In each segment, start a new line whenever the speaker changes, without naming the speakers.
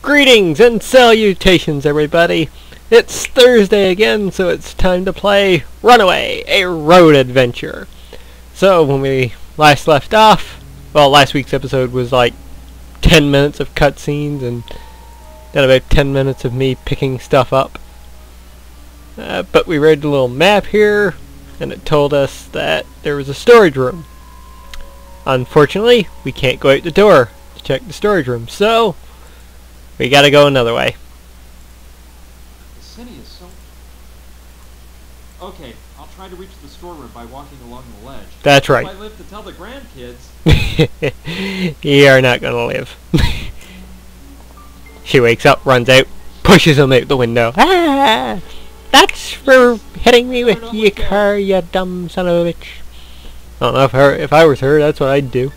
Greetings and salutations, everybody. It's Thursday again, so it's time to play Runaway, a road adventure. So, when we last left off, well, last week's episode was like 10 minutes of cutscenes and then about 10 minutes of me picking stuff up. But we read a little map here, and it told us that there was a storage room. Unfortunately, we can't go out the door to check the storage room, so we gotta go another way.
The city is so... Okay, I'll try to reach the storeroom by walking along the ledge.
That's right.
If I live to tell the grandkids.
You are not gonna live. She wakes up, runs out, pushes him out the window. Ah! That's for hitting me with your car, you dumb son of a bitch. I don't know if I was her, that's what I'd do.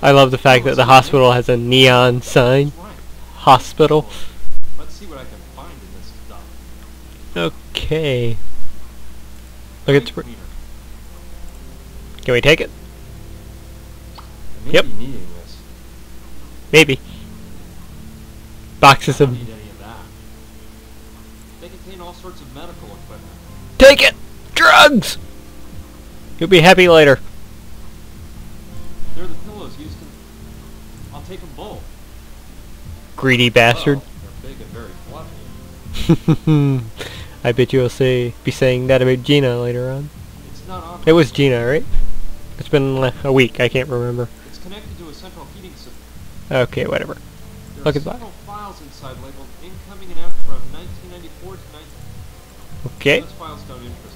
I love the fact that the hospital has a neon sign. Hospital.
Let's see what I can find in this stuff.
Okay. Look at the... Can we take it?
I may
Yep.
be needing this.
Maybe. Boxes
I don't
of...
need any of that. They contain all sorts of medical equipment.
Take it! Drugs! You'll be happy later.
They're the pillows used to... I'll take them both.
Greedy bastard.
Oh, they're big and very fluffy.
I bet you'll be saying that about Gina later on.
It's not obvious.
It was Gina, right? It's been a week, I can't remember.
It's connected to a central heating system.
Okay, whatever.
There
Look
are
at that.
several files inside labeled incoming and out from 1994 to 19...
Okay.
Those files don't interest me.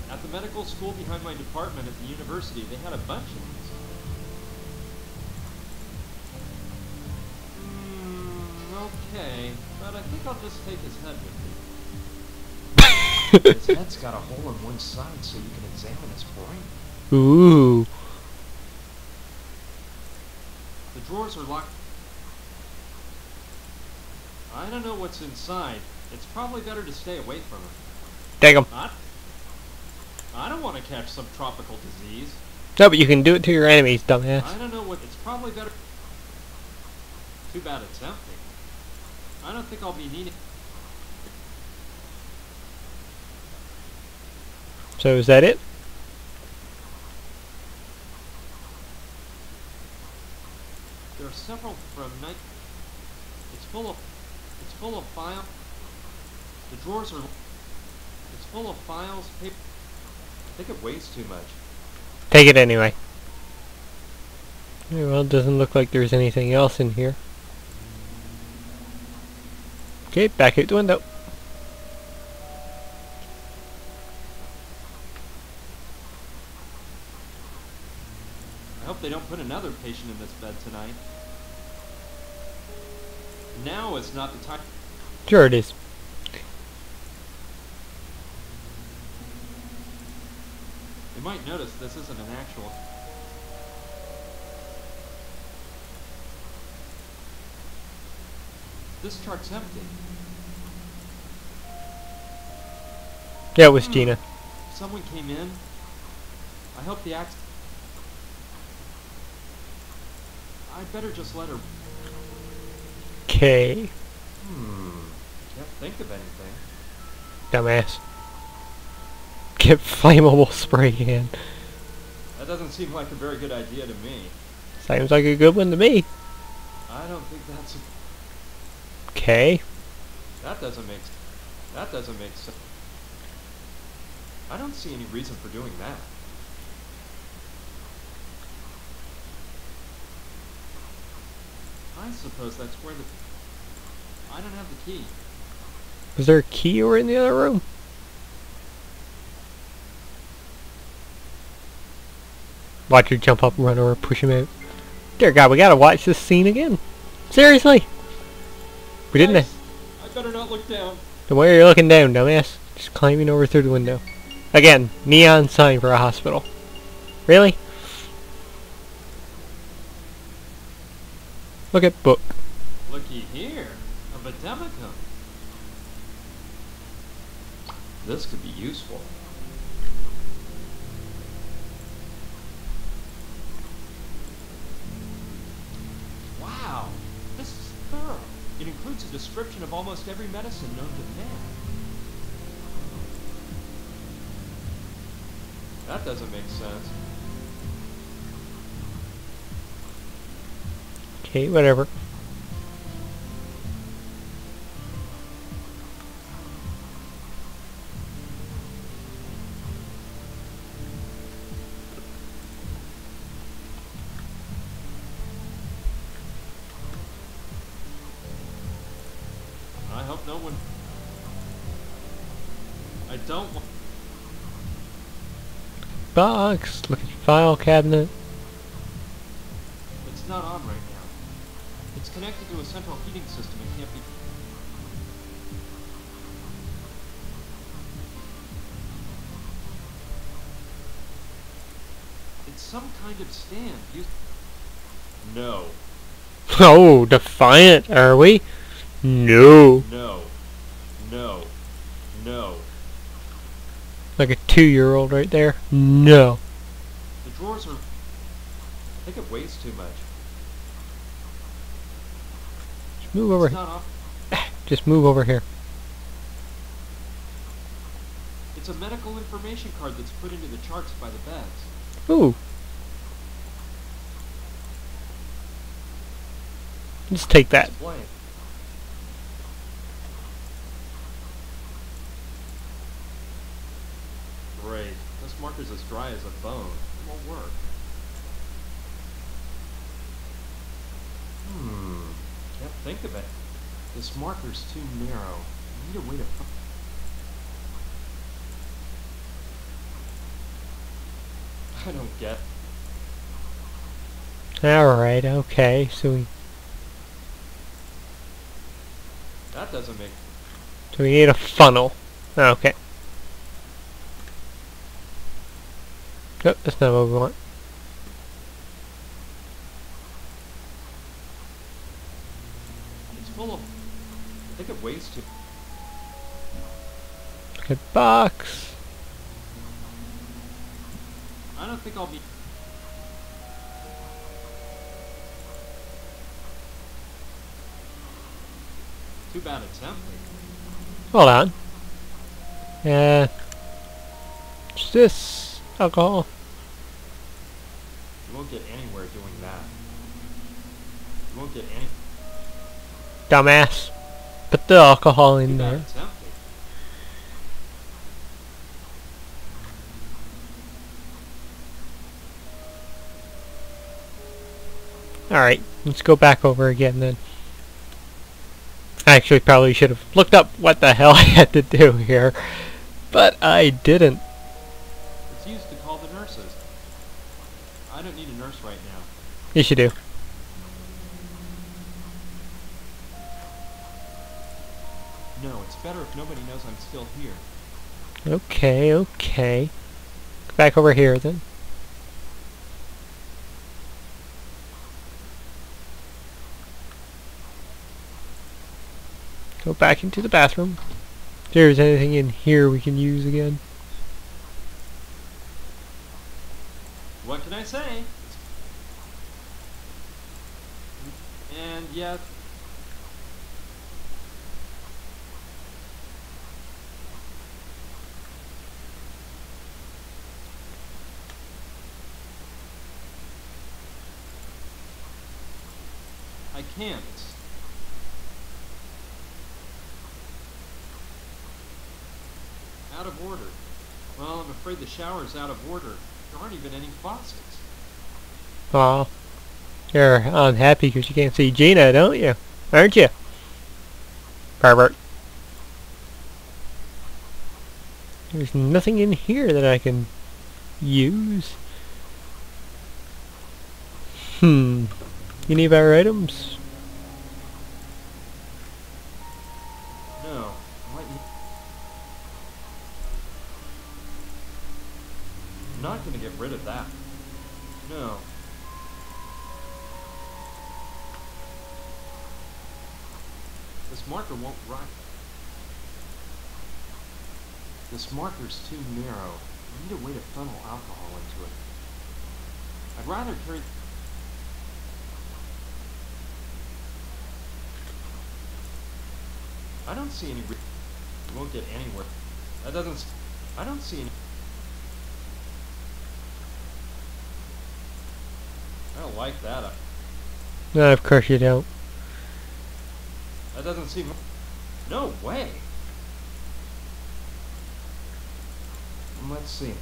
At the medical school behind my department at the university, they had a bunch of these. Okay, but I think I'll just take his head with me. His head's got a hole in one side so you can examine his brain.
Ooh.
The drawers are locked. I don't know what's inside. It's probably better to stay away from it.
Take 'em.
I don't want to catch some tropical disease.
No, but you can do it to your enemies, dumbass.
I don't know what... It's probably better... Too bad it's empty. I don't think I'll be needing...
So is that it?
There are several from night... It's full of file... The drawers are... It's full of files, paper... I think it weighs too much.
Take it anyway. Well, it doesn't look like there's anything else in here. Okay, back out the window.
I hope they don't put another patient in this bed tonight. Now is not the time...
Sure it is.
You might notice this isn't an actual... This chart's empty.
Yeah, it was Gina.
Someone came in. I hope the accident... I'd better just let her...
Okay.
Can't think of anything.
Dumbass. Get flammable spray can.
That doesn't seem like a very good idea to me.
Sounds like a good one to me.
I don't think that's a...
Okay.
That doesn't make sense. I don't see any reason for doing that. I suppose that's where the... I don't have the key.
Was there a key over in the other room? Watch her jump up, run over, push him out. Dear God, we gotta watch this scene again. Seriously. We didn't...
Nice. I better not look down.
Then why are you looking down, dumbass? Just climbing over through the window. Again, neon sign for a hospital. Really? Look at book.
Looky here. A vademecum. This could be useful. a description of almost every medicine known to man. That doesn't make sense.
Okay, whatever.
I hope no one... I don't want...
Box. Look at your file cabinet.
It's not on right now. It's connected to a central heating system and can't be... It's some kind of stand used... No.
Oh, defiant, are we? No.
No. No. No.
Like a 2-year-old right there. No.
The drawers are... I think it weighs too much.
Just move over.
It's not off.
Just move over here.
It's a medical information card that's put into the charts by the beds.
Ooh. Just take that.
It's blank. Great. This marker's as dry as a bone. It won't work. Can't think of it. This marker's too narrow. I need a way to... I don't get...
Alright, okay. So
That doesn't make...
we need a funnel. Okay. Nope, that's not what we want.
It's full of... I think it weighs too...
Look at box.
I don't think I'll be... Too bad it's empty.
Hold on. What's this? Alcohol.
You won't get anywhere doing that. You won't get any...
Dumbass. Put the alcohol in
Too bad
there.
it's empty.
Alright, let's go back over again then. I actually probably should have looked up what the hell I had to do here, but I didn't.
It's used to call the nurses. I don't need a nurse right now.
Yes, you do.
No, it's better if nobody knows I'm still here.
Okay, okay. Go back over here then. Go back into the bathroom. If there's anything in here we can use again.
What can I say? And yet... I can't. It's... out of order. Well, I'm afraid the shower's out of order. There aren't even any faucets.
Aw. You're unhappy because you can't see Gina, don't you? Aren't you? Pervert. There's nothing in here that I can use. Any of our items?
No. What? I'm not going to get rid of that. No. This marker won't write. This marker's too narrow. I need a way to funnel alcohol into it. I'd rather carry... I don't see any. We won't get anywhere. That doesn't. I don't see any. I don't like that.
No, of course you don't.
That doesn't seem. No way. Let's see.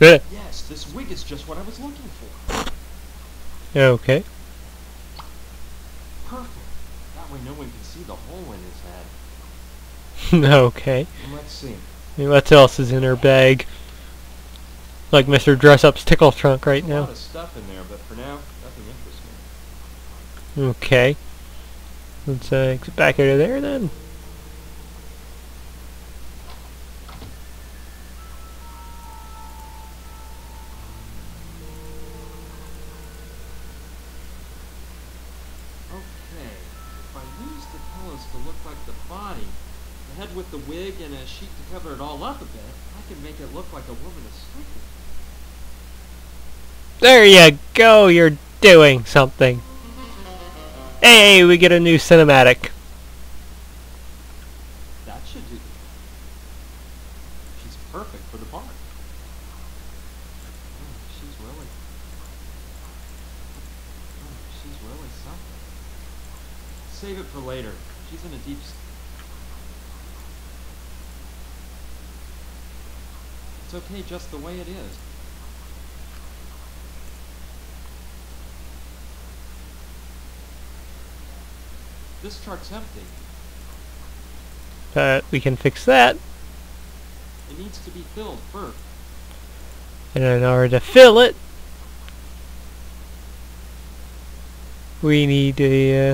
Yes, this wig is just what I was looking for.
Okay.
Perfect. That way no one can see the hole in his head.
Okay.
Let's see.
What else is in her bag? Like Mr. Dress-Up's tickle trunk right
There's a
now.
lot of stuff in there, but for now, nothing interesting.
Okay. Let's get back out of there then.
Okay. If I use the pillows to look like the body, the head with the wig and a sheet to cover it all up a bit, I can make it look like a woman asleep.
There you go, you're doing something. Hey, we get a new cinematic.
That should do. She's perfect for the part. She's really something. Save it for later. She's in a deep. It's okay just the way it is. This chart's empty.
We can fix that.
It needs to be filled first.
And in order to fill it, we need a...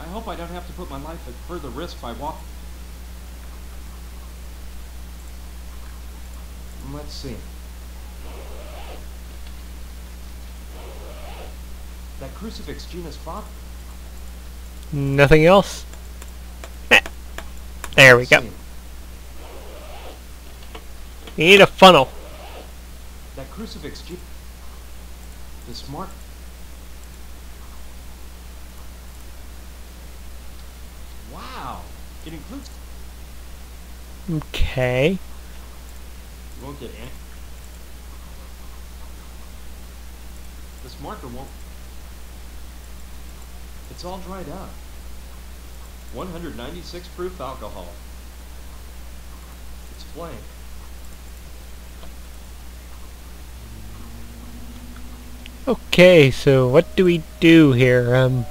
I hope I don't have to put my life at further risk by walking. Let's see. That crucifix Gina's father.
Nothing else? There we go. You need a funnel.
That crucifix Gina. The smart. Wow. It includes.
Okay.
You won't get any. This marker won't. It's all dried up. 196 proof alcohol. It's flame.
Okay, so what do we do here? Well,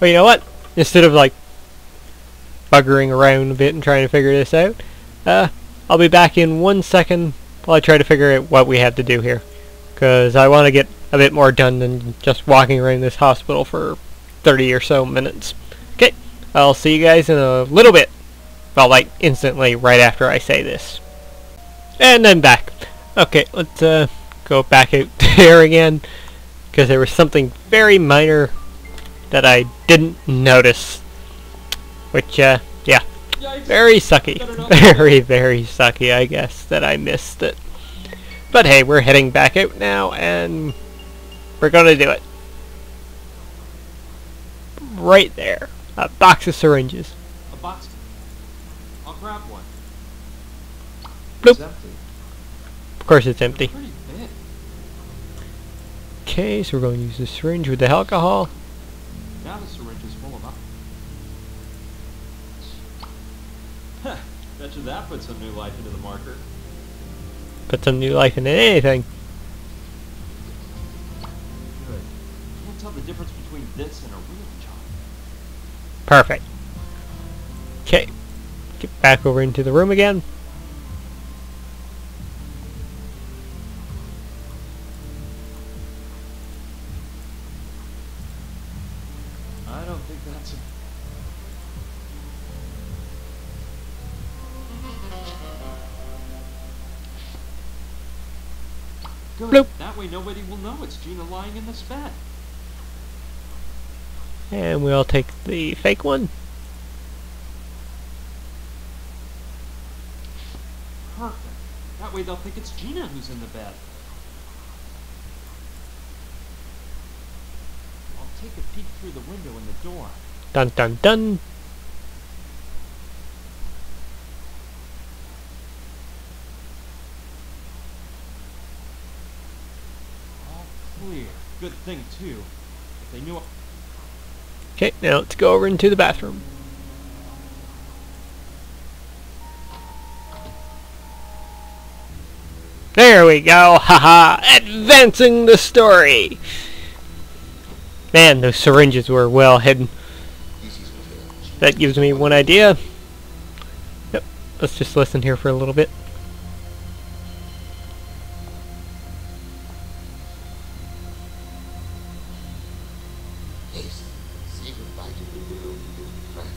you know what? Instead of like buggering around a bit and trying to figure this out, I'll be back in 1 second while I try to figure out what we have to do here. Because I want to get a bit more done than just walking around this hospital for 30 or so minutes. Okay, I'll see you guys in a little bit. Well, like instantly right after I say this. And then back. Okay, let's go back out there again. Because there was something very minor that I didn't notice. Which, yeah.
Yikes.
Very sucky. Very, very sucky, I guess, that I missed it. But hey, we're heading back out now, and we're gonna do it. Right there. A box of syringes.
A box. I'll grab one.
Bloop.
It's empty.
Of course it's empty.
Pretty big.
Okay, so we're going to use the syringe with the alcohol.
Now the syringe is full of alcohol. Bet you that put some new life into the marker.
Put some new life into anything.
Good. Can't tell the difference between this and a real job.
Perfect. Okay. Get back over into the room again.
I don't think that's a... Good.
Bloop.
That way nobody will know it's Gina lying in this bed.
And we'll take the fake one.
Perfect. That way they'll think it's Gina who's in the bed. take a peek through the window in the door.
Dun dun dun.
All clear. Good thing, too. If they knew...
Okay, now let's go over into the bathroom. There we go, haha, advancing the story! Man, those syringes were well hidden. That gives me one idea. Yep, let's just listen here for a little bit.
Say goodbye to the world, old friend.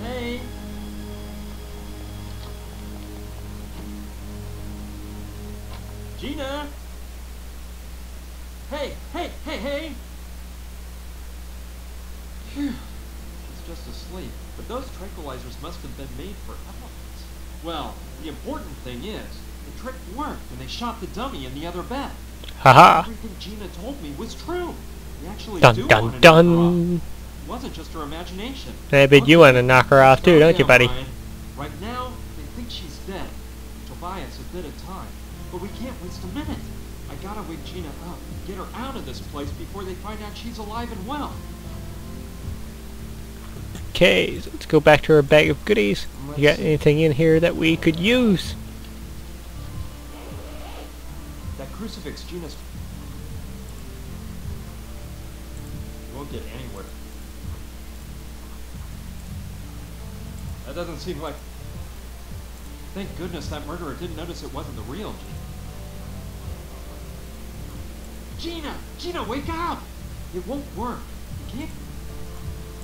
Hey! Gina! Hey! Hey! Hey! Hey! Phew. She's just asleep. But those tranquilizers must have been made for elephants. Well, the important thing is, the trick worked and they shot the dummy in the other bed.
Haha!
Everything Gina told me was true. We actually
Dun
do
dun
want to knock her
dun!
off. It wasn't just her imagination.
I bet you want to knock her off too, don't you, buddy?
Brian. Right now, they think she's dead, which will buy us a bit of time. But we can't waste a minute. I gotta wake Gina up, get her out of this place before they find out she's alive and well.
Okay, so let's go back to our bag of goodies. You got anything in here that we could use?
That crucifix Gina's... We won't get anywhere. That doesn't seem like... Thank goodness that murderer didn't notice it wasn't the real Gina. Gina! Gina, wake up! It won't work. You can't...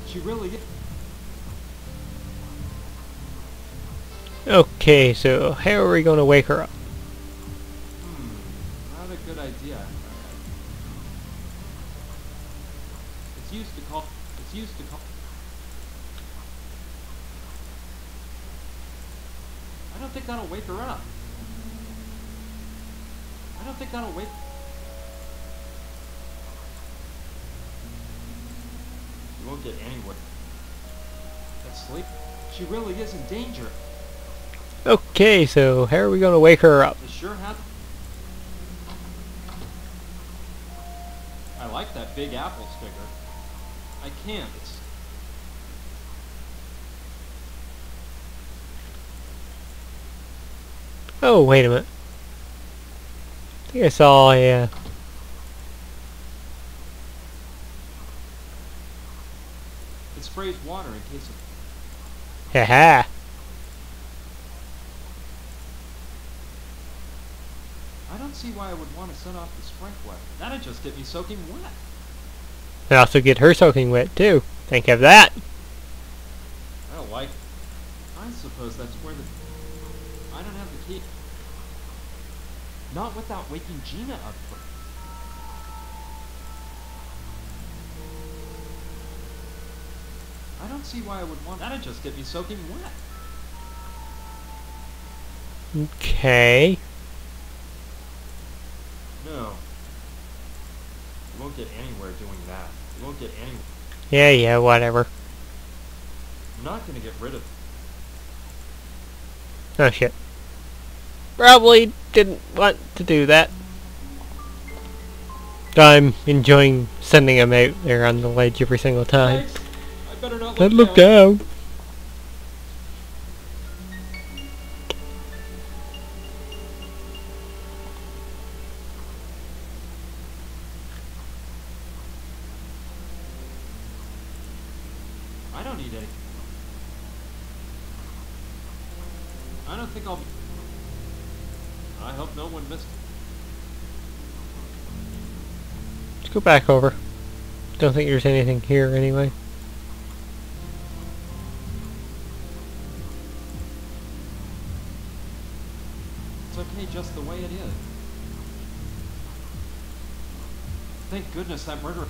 She really is...
Okay, so how are we going to wake her up?
Not a good idea. It's used to call... I don't think that'll wake her up. I don't think that'll wake... You won't get anywhere. That sleep... She really is in danger.
Okay, so how are we going to wake her up?
It sure has... I like that big apple sticker. I can't. It's...
Oh, wait a minute. I think I saw a...
It sprays water in case of...
Haha.
I don't see why I would want to set off the sprinkler. That'd just get me soaking wet.
And also get her soaking wet, too. Think of that.
I don't like... I suppose that's where the... I don't have the key. Not without waking Gina up first. I don't see why I would want... That'd just get me soaking wet.
Okay.
No. You won't get anywhere doing that. You won't get anywhere.
Yeah, whatever.
I'm not gonna get rid of...
Oh, shit. Probably didn't want to do that. I'm enjoying sending him out there on the ledge every single time.
Thanks. I better not
Don't
look
look
down.
down.
I don't need any. I don't think I'll be... I hope no one missed...
Let's go back over. Don't think there's anything here anyway.
It's okay just the way it is. Thank goodness that murderer...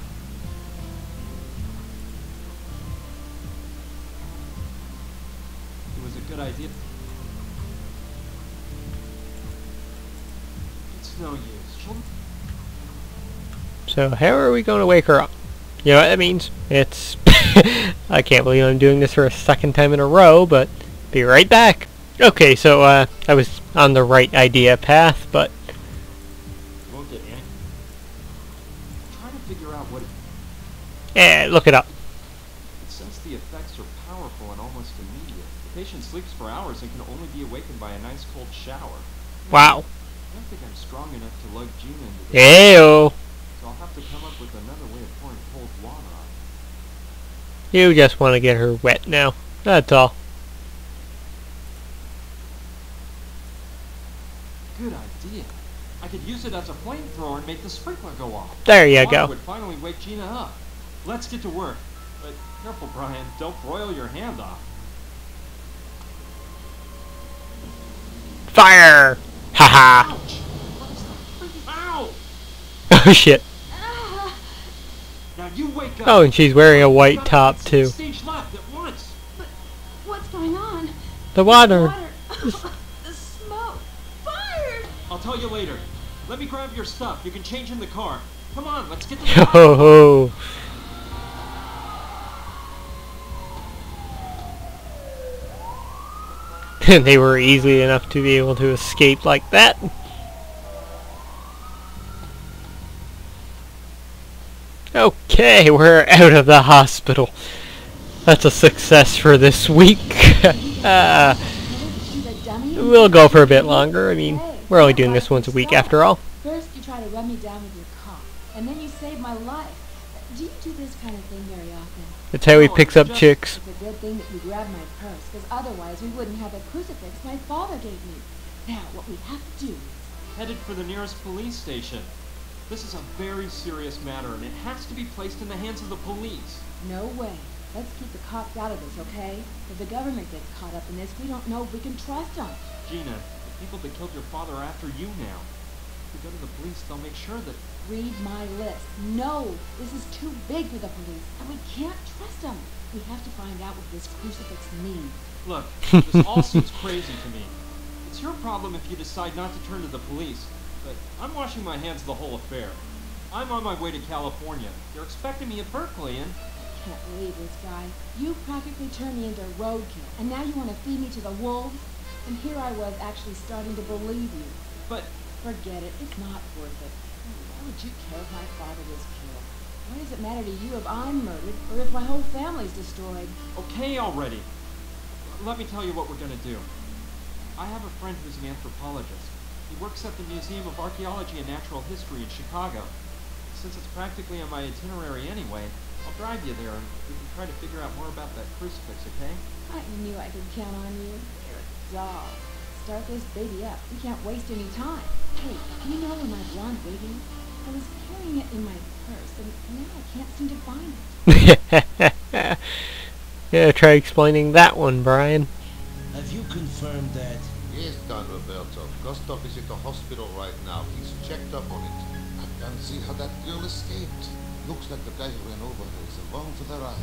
It was a good idea. It's no use. She'll...
So how are we going to wake her up? You know what that means? It's... I can't believe I'm doing this for a second time in a row, but be right back. Okay, so I was on the right idea path, but...
Won't get in. Try to figure out what it...
look it up.
It says the effects are powerful and almost immediate. The patient sleeps for hours and can only be awakened by a nice cold shower.
Wow.
I don't think I'm strong enough to lug Gina into the...
Ew.
So I'll have to come up with another way of pouring cold water on.
You just want to get her wet now. That's all.
Good idea. I could use it as a flamethrower and make the sprinkler go off.
There you
The water
go.
would finally wake Gina up. Let's get to work. But careful, Brian. Don't broil your hand off.
Fire! Haha.
Ouch! What is that? Ow!
Oh shit.
Now you wake up.
Oh, and she's wearing a white
Gotta
top
get
too.
Stage left at once.
But what's going on?
The water.
The smoke. Fire!
I'll tell you later. Let me grab your stuff. You can change in the car. Come on, let's get to the
Ho ho ho. And they were easy enough to be able to escape like that. Okay, we're out of the hospital. That's a success for this week. We'll go for a bit longer. I mean, we're only doing this once a week after all.
First you try to run me down with your car, and then you save my life. Do you do this kind of thing very often?
That's how he picks up chicks.
It's a good thing that you grabbed my purse, because otherwise we wouldn't have a crucifix my father gave me. Now, what we have to do is...
Headed for the nearest police station. This is a very serious matter, and it has to be placed in the hands of the police.
No way. Let's keep the cops out of this, okay? If the government gets caught up in this, we don't know if we can trust them.
Gina, the people that killed your father are after you now. If we go to the police, they'll make sure that...
Read my list. No, this is too big for the police, and we can't trust them. We have to find out what this crucifix means.
Look, this all seems crazy to me. It's your problem if you decide not to turn to the police, but I'm washing my hands of the whole affair. I'm on my way to California. They're expecting me at Berkeley, and...
I can't believe this guy. You practically turned me into roadkill, and now you want to feed me to the wolves? And here I was actually starting to believe you.
But...
Forget it. It's not worth it. Why would you care if my father was killed? Why does it matter to you if I'm murdered, or if my whole family's destroyed?
Okay already. Let me tell you what we're gonna do. I have a friend who's an anthropologist. He works at the Museum of Archaeology and Natural History in Chicago. Since it's practically on my itinerary anyway, I'll drive you there and we can try to figure out more about that crucifix, okay?
I knew I could count on you. You're a doll. Start this baby up. We can't waste any time. Hey, do you know where my blonde wig is? I was carrying it in my purse, and now I can't seem to find it.
Yeah, try explaining that one, Brian.
Have you confirmed that?
Yes, Don Roberto. Gustav is at the hospital right now. He's checked up on it. I can't see how that girl escaped. Looks like the guy who ran over her is along for the ride.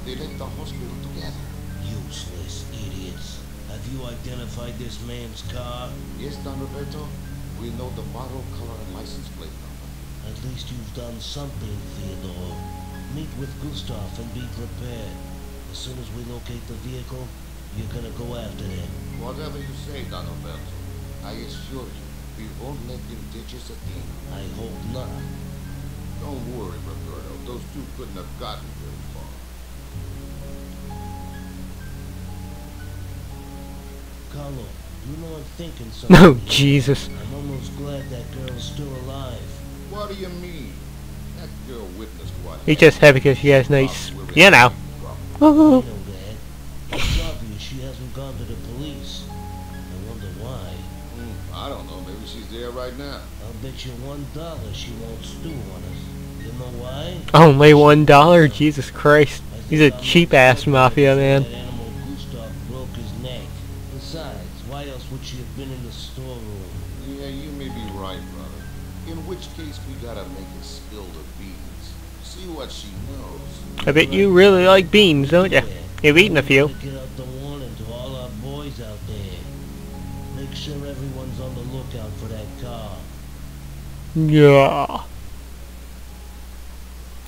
They left the hospital together.
Useless idiots. Have you identified this man's car?
Yes, Don Roberto. We know the model, color, and license plate number.
At least you've done something, Theodore. Meet with Gustav and be prepared. As soon as we locate the vehicle, you're gonna go after him.
Whatever you say, Don Roberto. I assure you, we won't let him ditch us again.
I hope not.
Don't worry, Roberto. Those two couldn't have gotten very far.
Carlo, you know I'm thinking something.
Oh, Jesus.
I'm almost glad that girl's still alive.
What do you mean? That girl witnessed what
He's just happy because she has nice, you know.
I know that. It's obvious she hasn't gone to the police. I wonder why.
I don't know. Maybe she's there right now.
I'll bet you $1 she won't stew on us. You know why?
Only $1? Jesus Christ. He's a cheap-ass mafia man.
That animal Gustav broke his neck. Besides, why else would she have been in the storeroom?
Yeah, you may be right, brother. In which case, we gotta make a spill the beans. See what she knows.
I bet you really like beans, don't you? You've eaten a few.
Get out the warning to all our boys out there. Make sure everyone's on the lookout for that car.
Yeah.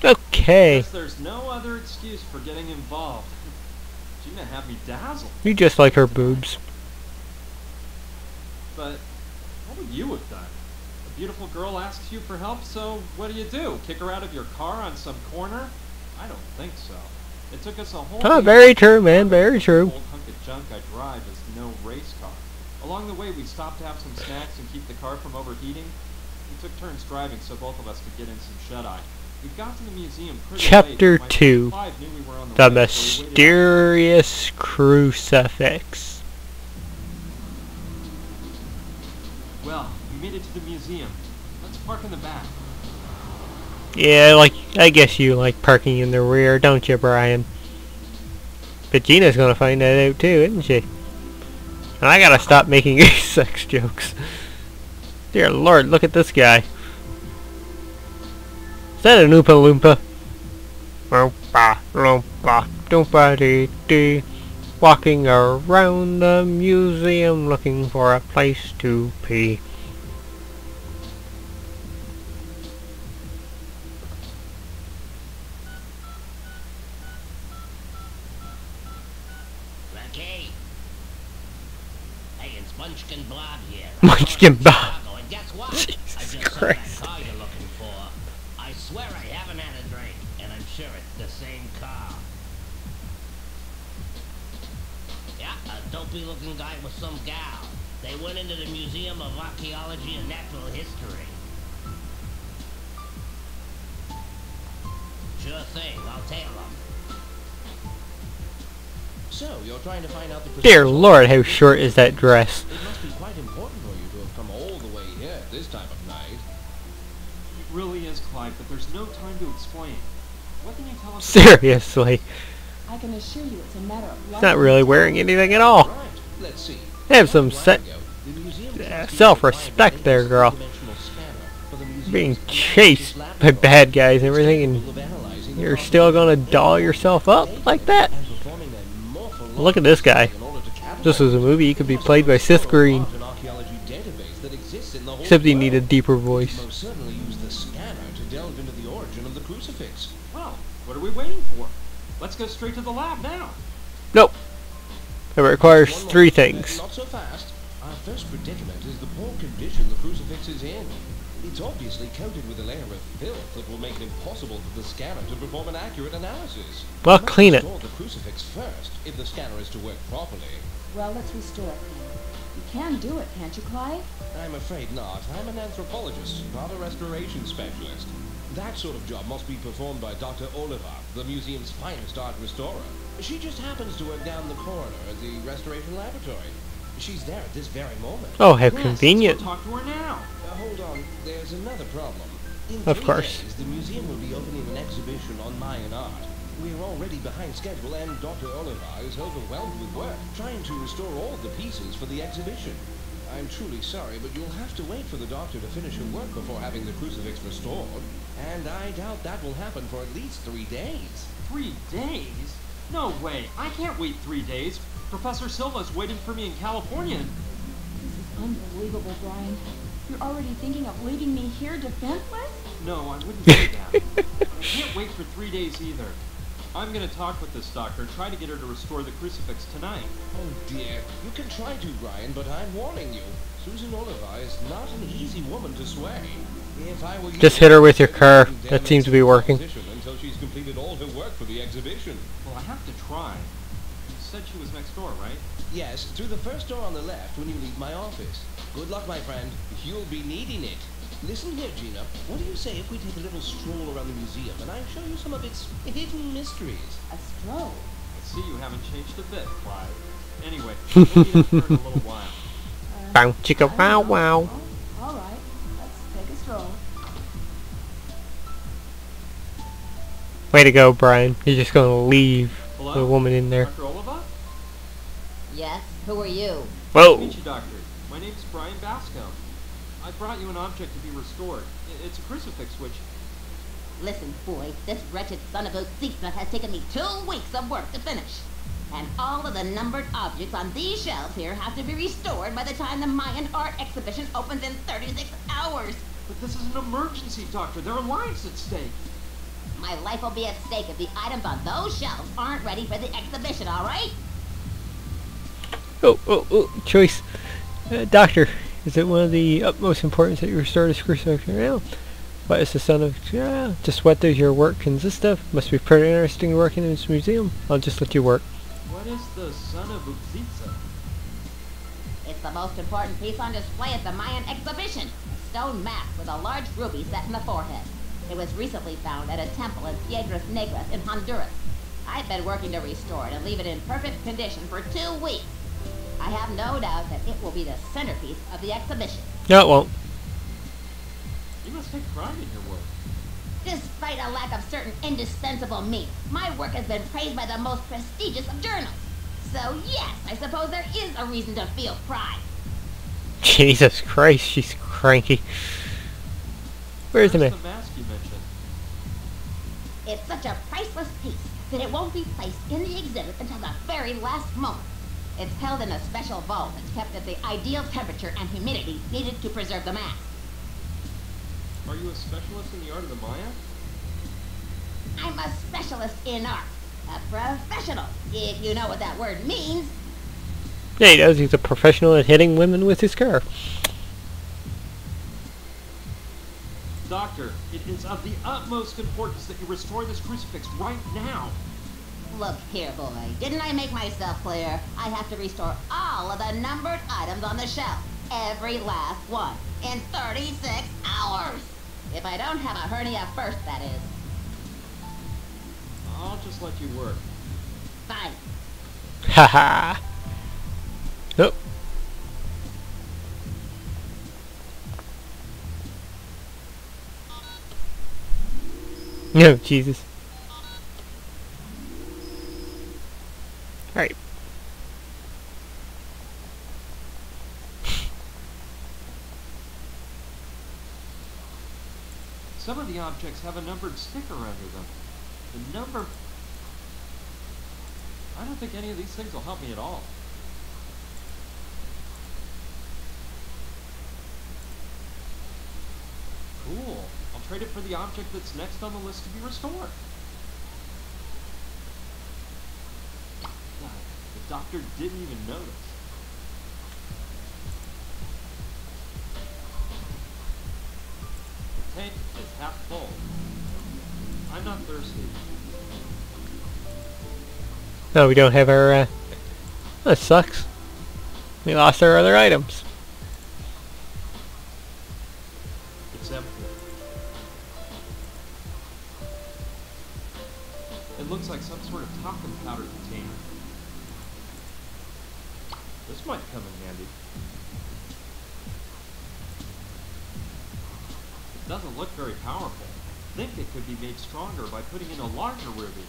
Okay.
Guess there's no other excuse for getting involved. Gina had me dazzled.
You just like her boobs.
But what would you have done? A beautiful girl asks you for help, so what do? Kick her out of your car on some corner? I don't think so. It took us a whole
Oh,
day
very
to
true, man. Very
the
true.
old hunk of junk I drive is no race car. Along the way, we stopped to have some snacks and keep the car from overheating. We took turns driving so both of us could get in some shut-eye. We got to the museum pretty
Chapter
late, but my
2.
friend Clive knew we were on
The
way, so we waited
mysterious crucifix.
out. Well, we made it to the museum. Let's park in the back.
Yeah, I guess you like parking in the rear, don't you, Brian? But Gina's gonna find that out too, isn't she? And I gotta stop making sex jokes. Dear Lord, look at this guy. Is that an Oompa Loompa? Oompa Loompa, Doompa Dee Dee. Walking around the museum looking for a place to pee.
Okay. Hey, it's Munchkin Bob here.
Munchkin Bob.
Chicago, and guess what?
Jesus
I just saw
Christ.
that car you're looking for. I swear I haven't had a drink, and I'm sure it's the same car. Yeah, a dopey-looking guy with some gal. They went into the Museum of Archaeology and Natural History. Sure thing, I'll tail them.
So, you're trying to find out the
Dear
precise
Lord, how short is that dress?
It must be quite important for you to have come all the way here at this time of night.
It really is, Clive, but there's no time to explain. What can you tell us?
Seriously.
I can assure you it's a matter of
He's
life
not
and
really
death.
wearing anything at all.
Right, let's see.
Have some
A while ago, the museum
self-respect there, girl. Being chased by bad guys and everything, and you're still gonna doll yourself up like that? Look at this guy. If this was a movie, he could be played by Seth Green. Except he needed a deeper voice.
Most certainly use the scanner to delve into the origin of the crucifix.
Well, what are we waiting for? Let's go straight to the lab now.
Nope. It requires
One more.
3 things.
Not so fast. Our first predicament is the poor condition the crucifix is in. It's obviously coated with a layer of filth that will make it impossible for the scanner to perform an accurate analysis.
Well,
We must
clean it.
restore the crucifix first, if the scanner is to work properly.
Well, let's restore it then. You can do it, can't you, Clive?
I'm afraid not. I'm an anthropologist, not a restoration specialist. That sort of job must be performed by Dr. Oliver, the museum's finest art restorer. She just happens to work down the corridor at the restoration laboratory. She's there at this very moment.
Oh, how
Yes,
convenient.
let's go talk to her now.
Hold on, there's another problem. In
Of
3
course.
days, the museum will be opening an exhibition on Mayan art. We're already behind schedule, and Dr. Oliver is overwhelmed with work, trying to restore all the pieces for the exhibition. I'm truly sorry, but you'll have to wait for the doctor to finish her work before having the crucifix restored. And I doubt that will happen for at least 3 days.
3 days? No way. I can't wait 3 days. Professor Silva's waiting for me in California.
This is unbelievable, Brian. You're already thinking of leaving me here defenseless?
No, I wouldn't do that. I can't wait for 3 days either. I'm gonna talk with this doctor and try to get her to restore the crucifix tonight.
Oh dear, you can try to, Brian, but I'm warning you. Susan Oliver is not an easy woman to sway. If I were you,
Just hit her with your car. That seems to be working.
Until she's completed all her work for the exhibition.
Well, I have to try. You said she was next door, right?
Yes, through the first door on the left when you leave my office. Good luck, my friend. You'll be needing it. Listen here, Gina. What do you say if we take a little stroll around the museum and I show you some of its hidden mysteries?
A stroll.
I see you haven't changed a bit, Clive. Anyway, we'll meet up here in a little while.
Bow chicka wow wow.
Oh, all right. Let's take a stroll.
Way to go, Brian. You're just gonna leave
Hello?
the woman in there.
Dr. Oliva?
Yes? Who are you?
Nice to
Whoa.
meet you, Doctor. My name's Brian Basco. I brought you an object to be restored. It's a crucifix which...
Listen, boy, this wretched son of a Caesar has taken me 2 weeks of work to finish. And all of the numbered objects on these shelves here have to be restored by the time the Mayan art exhibition opens in 36 hours.
But this is an emergency, Doctor. There are lives at stake.
My life will be at stake if the items on those shelves aren't ready for the exhibition, all right?
Oh, choice. Doctor, is it one of the utmost importance that you restore the screw structure now? What is the son of... just what does your work consist of? Must be pretty interesting working in this museum. I'll just let you work.
What is the son of Uxitsa?
It's the most important piece on display at the Mayan exhibition. A stone mask with a large ruby set in the forehead. It was recently found at a temple in Piedras Negras in Honduras. I've been working to restore it and leave it in perfect condition for 2 weeks. I have no doubt that it will be the centerpiece of the exhibition.
No, it won't.
You must take pride in your work.
Despite a lack of certain indispensable means, my work has been praised by the most prestigious of journals. So yes, I suppose there is a reason to feel pride.
Jesus Christ, she's cranky. Where's the man?
The mask you mentioned?
It's such a priceless piece that it won't be placed in the exhibit until the very last moment. It's held in a special vault that's kept at the ideal temperature and humidity needed to preserve the mask.
Are you a specialist in the art of the Maya?
I'm a specialist in art. A professional, if you know what that word means.
Yeah, he does. He's a professional at hitting women with his car.
Doctor, it is of the utmost importance that you restore this crucifix right now.
Look here, boy. Didn't I make myself clear? I have to restore all of the numbered items on the shelf. Every last one. In 36 hours. If I don't have a hernia first, that is.
I'll just let you work.
Fine.
Haha. Nope. No, Jesus. Alright.
Some of the objects have a numbered sticker under them. The number... I don't think any of these things will help me at all. Cool. I'll trade it for the object that's next on the list to be restored. God, the doctor didn't even notice. The tank is half full. I'm not thirsty.
No, we don't have our, that sucks. We lost our other items.
It's empty. It looks like some sort of talcum powder container. This might come in handy. It doesn't look very powerful. I think it could be made stronger by putting in a larger ruby.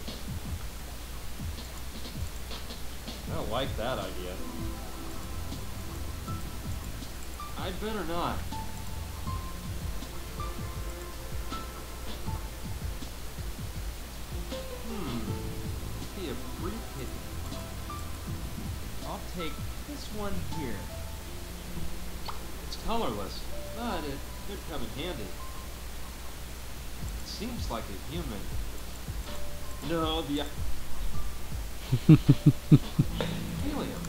I don't like that idea. I'd better not. Be a free pity. I'll take this one here. It's colorless, but it could come in handy. It seems like a human. No, the... helium.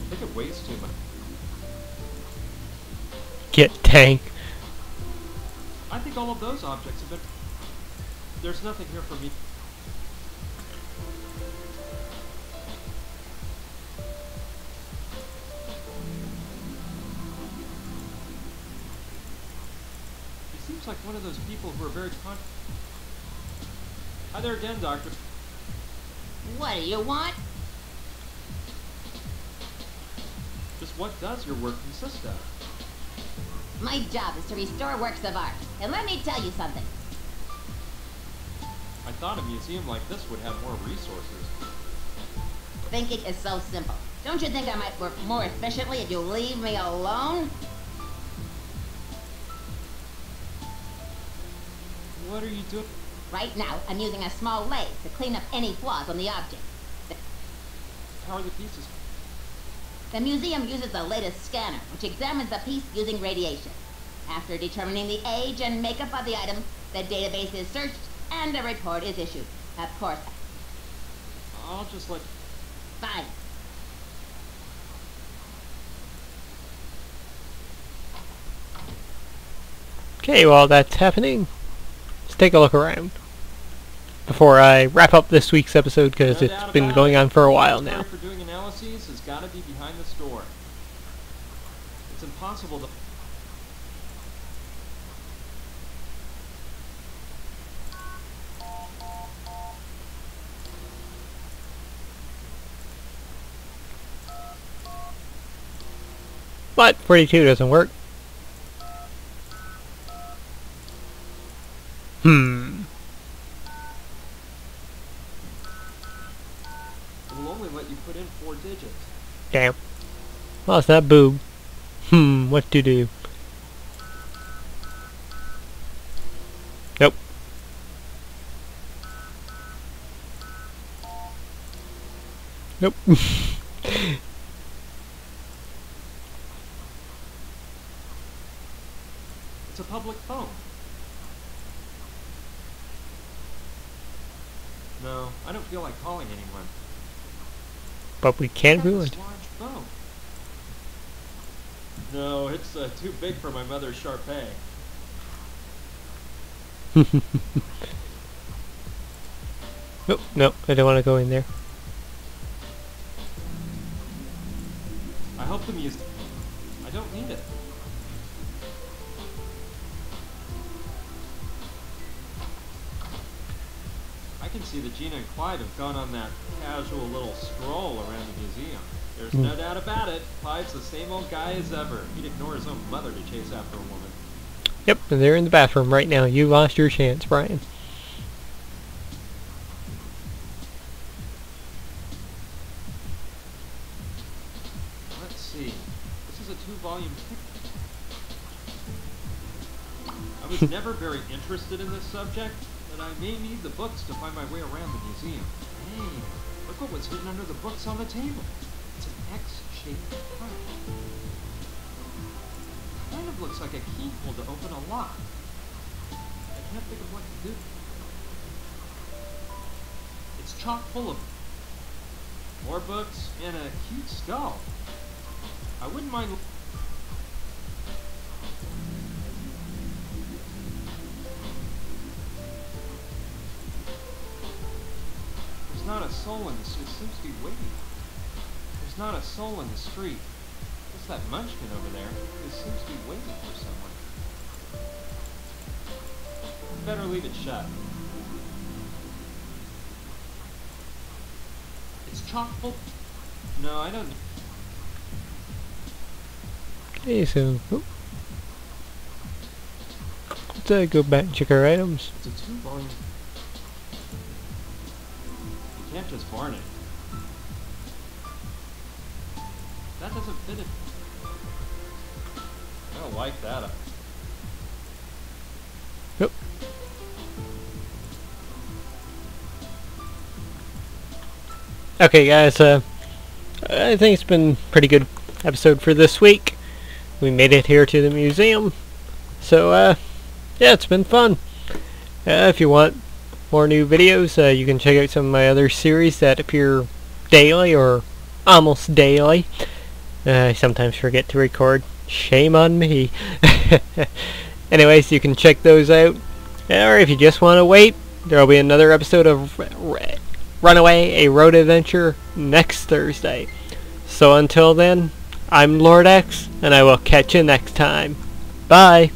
I think it weighs too much.
Get tank.
I think all of those objects have been... There's nothing here for me. He seems like one of those people who are very Hi there again, Doctor.
What do you want?
Just what does your work consist of?
My job is to restore works of art. And let me tell you something.
I thought a museum like this would have more resources.
Thinking is so simple. Don't you think I might work more efficiently if you leave me alone?
What are you doing?
Right now, I'm using a small lathe to clean up any flaws on the object.
How are the pieces?
The museum uses the latest scanner, which examines the piece using radiation. After determining the age and makeup of the item, the database is searched and a report is issued. Of course.
I'll just let...
Fine.
Okay, while that's happening, let's take a look around before I wrap up this week's episode, because
No
it's
doubt
been
about
going
it.
on for a while
The
now.
for doing analyses has got to be behind the store. It's impossible to...
But 42 doesn't work.
It will only let you put in 4 digits.
Damn. Well, it's not boob. What to do? Nope. Nope.
It's a public phone. No, I don't feel like calling anyone.
But we can't
Look at
ruin
this large phone. No, it's too big for my mother's Sharpay.
it. Nope, nope, I don't want to go in there.
I hope the music... I don't need it. I can see that Gina and Clyde have gone on that casual little stroll around the museum. There's no doubt about it. Clyde's the same old guy as ever. He'd ignore his own mother to chase after a woman.
Yep, and they're in the bathroom right now. You lost your chance, Brian.
Let's see. This is a 2-volume picture. I was never very interested in this subject, but I may need the books to find my way around the museum. Hey, look what was hidden under the books on the table. It's an X-shaped card. Kind of looks like a keyhole to open a lock. I can't think of what to do. It's chock full of more books and a cute skull. I wouldn't mind... There's not a soul in the street. It seems to be waiting. There's not a soul in the street. What's that munchkin over there? It seems to be waiting for someone. Better leave it shut. It's chock full... No, I don't...
Okay, so... Let's go back and check our items.
It's a 2-volume... You can't just barn it. That doesn't fit it. I don't like that.
Yep. Okay, guys, I think it's been a pretty good episode for this week. We made it here to the museum. So, yeah, it's been fun. If you want more new videos, you can check out some of my other series that appear daily or almost daily. I sometimes forget to record. Shame on me. Anyways, you can check those out. Or if you just want to wait, there will be another episode of Runaway, a road adventure, next Thursday. So until then, I'm Lord X, and I will catch you next time. Bye.